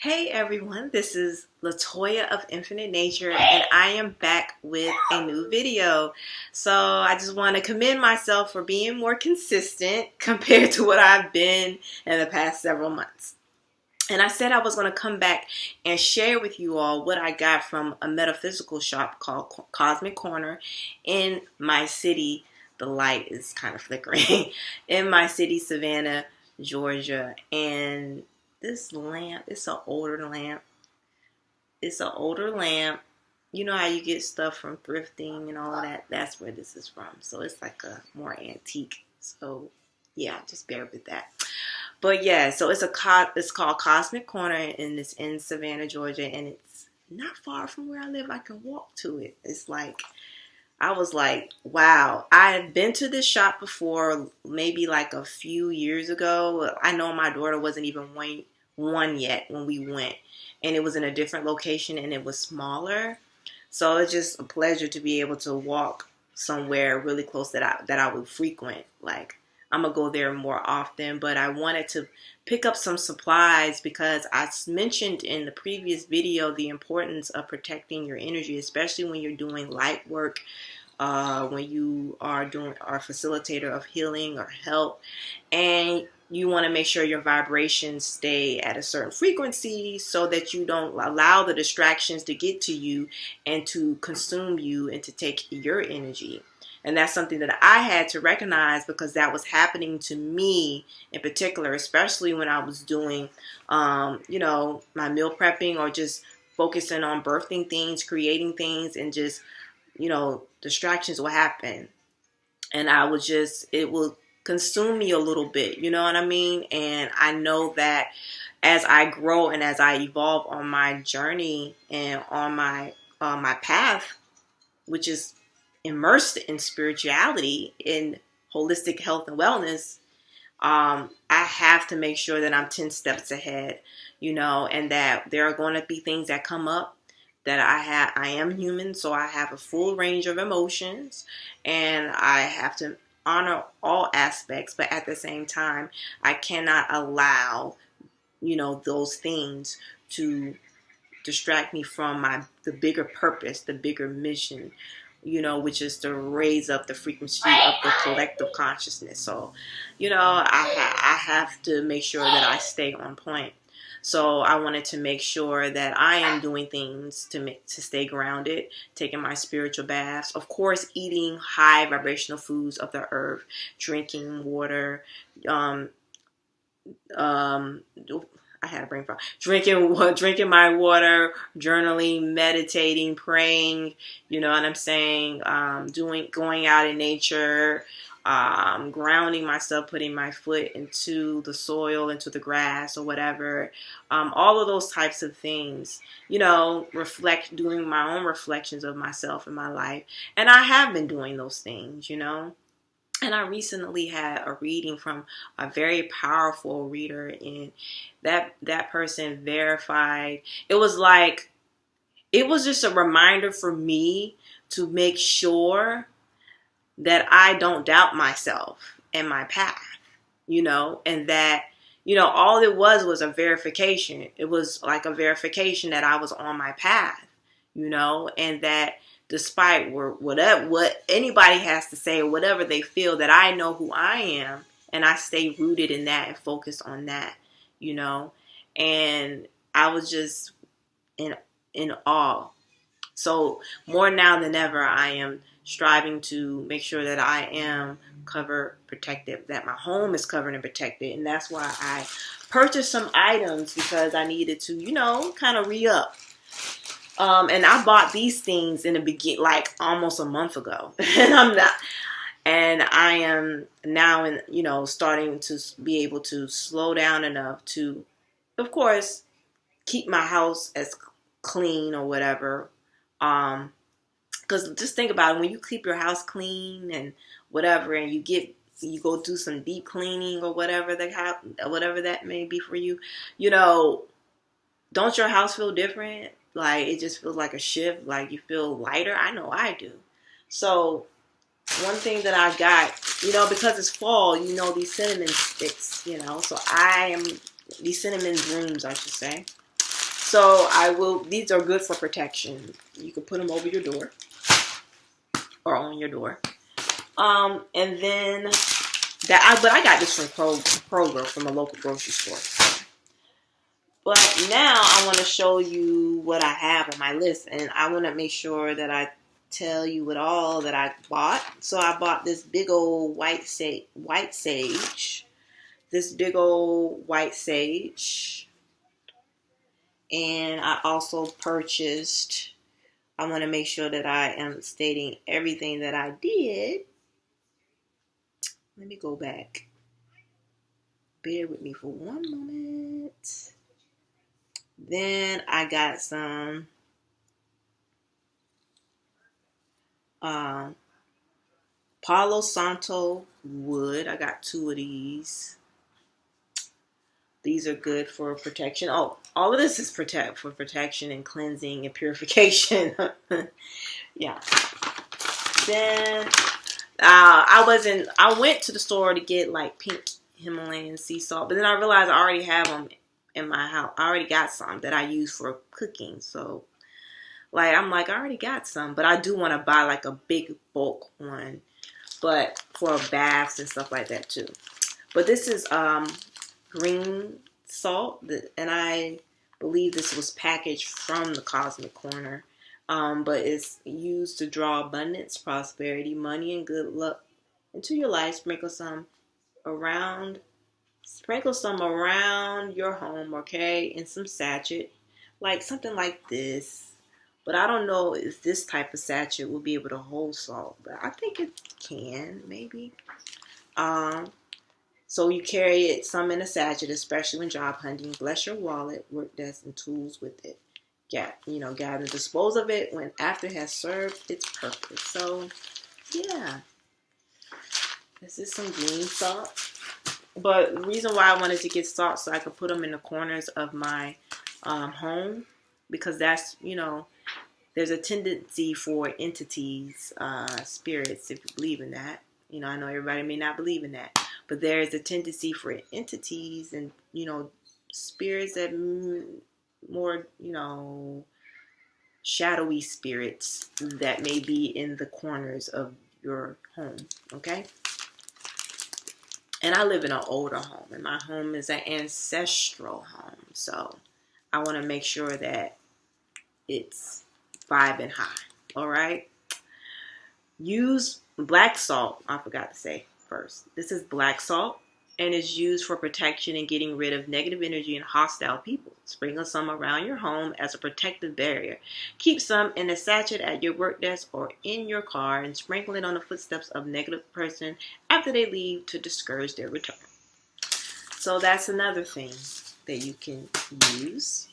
Hey everyone, this is Latoya of Infinite Nature, and I am back with a new video. So I just want to commend myself for being more consistent compared to what I've been in the past several months. And I said I was going to come back and share with you all what I got from a metaphysical shop called Cosmic Corner in my city. The light is kind of flickering in my city, Savannah, Georgia. And this lamp, it's an older lamp. It's an older lamp. You know how you get stuff from thrifting and all of that? That's where this is from. So it's like a more antique. So yeah, just bear with that. But yeah, so it's called Cosmic Corner, and it's in Savannah, Georgia, and it's not far from where I live. I can walk to it. It's like I was like, wow. I had been to this shop before, maybe like a few years ago. I know my daughter wasn't even one yet when we went, and it was in a different location and it was smaller. So it's just a pleasure to be able to walk somewhere really close that I would frequent. Like I'm gonna go there more often, but I wanted to pick up some supplies because I mentioned in the previous video the importance of protecting your energy, especially when you're doing light work, when you are a facilitator of healing or help, and you want to make sure your vibrations stay at a certain frequency so that you don't allow the distractions to get to you and to consume you and to take your energy. And that's something that I had to recognize because that was happening to me in particular, especially when I was doing, my meal prepping or just focusing on birthing things, creating things, and just, distractions will happen. And it will consume me a little bit, you know what I mean? And I know that as I grow and as I evolve on my journey and on my path, which is immersed in spirituality, in holistic health and wellness, I have to make sure that I'm 10 steps ahead, and that there are going to be things that come up that I am human, so I have a full range of emotions and I have to honor all aspects, but at the same time, I cannot allow, those things to distract me from the bigger purpose, the bigger mission, which is to raise up the frequency of the collective consciousness. So, I have to make sure that I stay on point. So I wanted to make sure that I am doing things to stay grounded, taking my spiritual baths, of course, eating high vibrational foods of the earth, drinking water, I had a brain fog. Drinking my water, journaling, meditating, praying. You know what I'm saying? Going out in nature, grounding myself, putting my foot into the soil, into the grass, or whatever. All of those types of things. Doing my own reflections of myself and my life, and I have been doing those things. And I recently had a reading from a very powerful reader, and that person verified. It was just a reminder for me to make sure that I don't doubt myself and my path, and that, all it was a verification. It was like a verification that I was on my path, and that despite what anybody has to say or whatever they feel, that I know who I am and I stay rooted in that and focused on that, and I was just in awe. So more now than ever, I am striving to make sure that I am covered, protected, that my home is covered and protected. And that's why I purchased some items, because I needed to, kind of re-up. And I bought these things in the beginning, like almost a month ago. And I am now starting to be able to slow down enough to, of course, keep my house as clean or whatever. Because just think about it, when you keep your house clean and whatever, and you go do some deep cleaning or whatever that may be for you, don't your house feel different? Like it just feels like a shift, like you feel lighter. I know I do. So one thing that I got, because it's fall, these cinnamon sticks, so these cinnamon brooms, I should say. So these are good for protection. You can put them over your door or on your door. And then but I got this from Kroger, from a local grocery store. But now I want to show you what I have on my list, and I want to make sure that I tell you what all that I bought. So I bought this big old white sage. This big old white sage. And I also purchased, I want to make sure that I am stating everything that I did. Let me go back. Bear with me for one moment. Then I got some Palo Santo wood. I got 2 of these. These are good for protection. Oh, all of this is for protection and cleansing and purification. Yeah. Then I went to the store to get like pink Himalayan sea salt, but then I realized I already have them in my house. I already got some that I use for cooking. So like, I'm like, I already got some, but I do want to buy like a big bulk one, but for baths and stuff like that too. But this is green salt, and I believe this was packaged from the Cosmic Corner, but it's used to draw abundance, prosperity, money, and good luck into your life. Sprinkle some around your home, okay, in some sachet, like something like this. But I don't know if this type of sachet will be able to hold salt, but I think it can, maybe. So you carry it some in a sachet, especially when job hunting. Bless your wallet, work desk, and tools with it. Gather and dispose of it when after it has served its purpose. So, yeah. This is some green salt. But the reason why I wanted to get salt so I could put them in the corners of my home, because that's, there's a tendency for entities, spirits, if you believe in that. I know everybody may not believe in that, but there is a tendency for entities and, spirits that more, shadowy spirits that may be in the corners of your home, okay? And I live in an older home, and my home is an ancestral home, so I want to make sure that it's vibing high, all right? Use black salt. I forgot to say first. This is black salt, and is used for protection and getting rid of negative energy and hostile people. Sprinkle some around your home as a protective barrier. Keep some in a sachet at your work desk or in your car, and sprinkle it on the footsteps of a negative person after they leave to discourage their return. So that's another thing that you can use.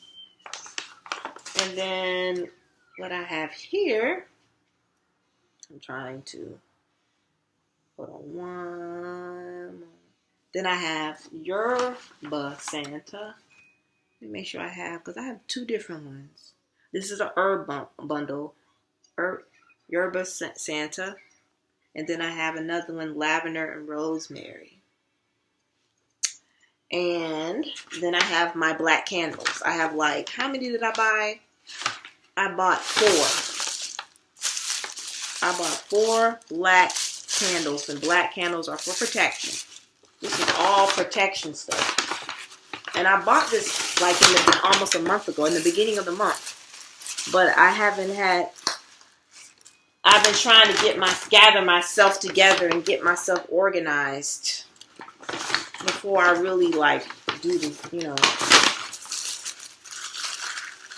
And then what I have here, I'm trying to put on one. Then I have Yerba Santa. Let me make sure I have, because I have 2 different ones. This is a herb bundle, Yerba Santa. And then I have another one, lavender and rosemary. And then I have my black candles. I have like, how many did I buy? I bought 4. I bought 4 black candles, and black candles are for protection. This is all protection stuff. And I bought this like almost a month ago, in the beginning of the month. But I've been trying to gather myself together and get myself organized before I really do this,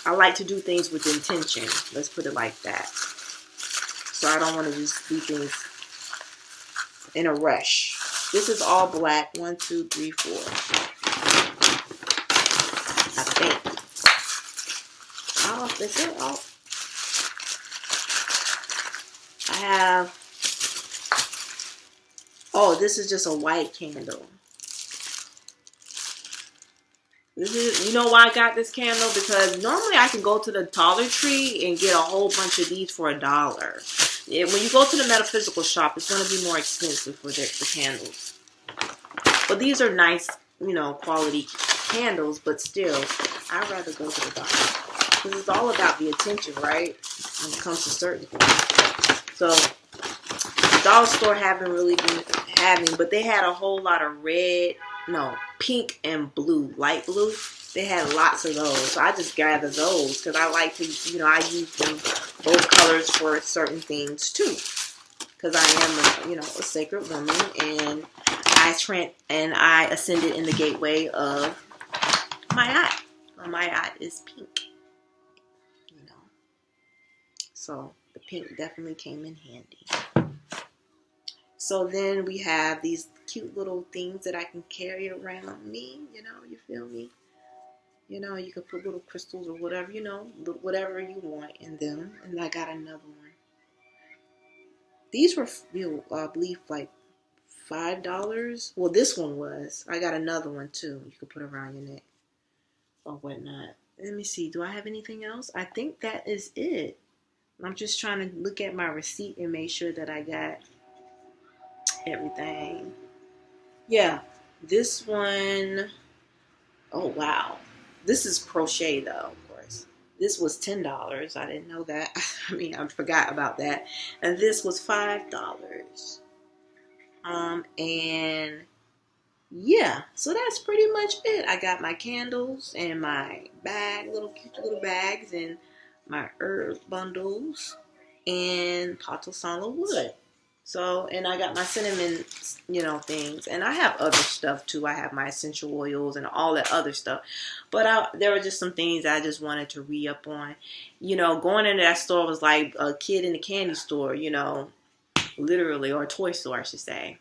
I like to do things with intention. Let's put it like that. So I don't want to just do things in a rush. This is all black. 1, 2, 3, 4. I think. Oh, that's it. Oh. I have. Oh, this is just a white candle. You know why I got this candle? Because normally I can go to the Dollar Tree and get a whole bunch of these for $1. When you go to the Metaphysical shop, it's going to be more expensive for the candles. But these are nice, quality candles, but still, I'd rather go to the dollar. Because it's all about the attention, right? When it comes to certain things. So, the dollar store haven't really been having, but they had a whole lot of pink and blue, light blue. They had lots of those. So I just gathered those because I like to, I use them both colors for certain things too. Because I am, a sacred woman, and I ascended in the gateway of my eye. My eye is pink, So the pink definitely came in handy. So then we have these cute little things that I can carry around me. You feel me? You could put little crystals or whatever, whatever you want in them. And I got another one. These were, I believe, like $5. Well, this one was. I got another one too. You could put around your neck or whatnot. Let me see. Do I have anything else? I think that is it. I'm just trying to look at my receipt and make sure that I got everything. Yeah, this one. Oh, wow. This is crochet, though, of course. This was $10. I didn't know that. I forgot about that. And this was $5. And yeah, so that's pretty much it. I got my candles and my cute little bags, and my herb bundles and Pato wood. So, and I got my cinnamon, things. And I have other stuff too. I have my essential oils and all that other stuff. But there were just some things I just wanted to re-up on. Going into that store was like a kid in a candy store, literally, or a toy store, I should say.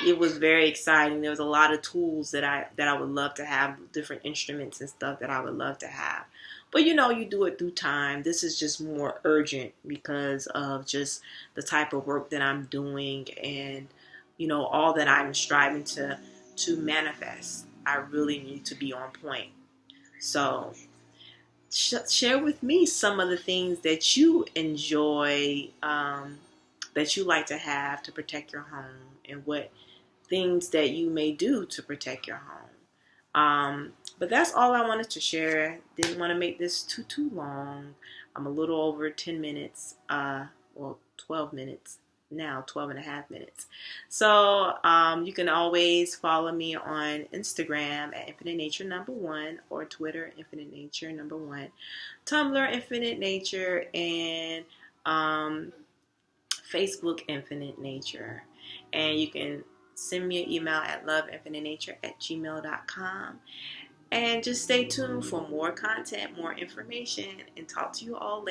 It was very exciting. There was a lot of tools that I would love to have, different instruments and stuff that I would love to have. But you do it through time. This is just more urgent because of just the type of work that I'm doing and all that I'm striving to manifest. I really need to be on point. So share with me some of the things that you enjoy, that you like to have to protect your home, and what things that you may do to protect your home. But that's all I wanted to share. Didn't want to make this too long. I'm a little over 10 minutes, 12 minutes now, 12 and a half minutes. So you can always follow me on Instagram at Infinite Nature 1, or Twitter Infinite Nature 1, Tumblr Infinite Nature, and Facebook Infinite Nature. And you can send me an email at loveinfinitenature@gmail.com. And just stay tuned for more content, more information, and talk to you all later.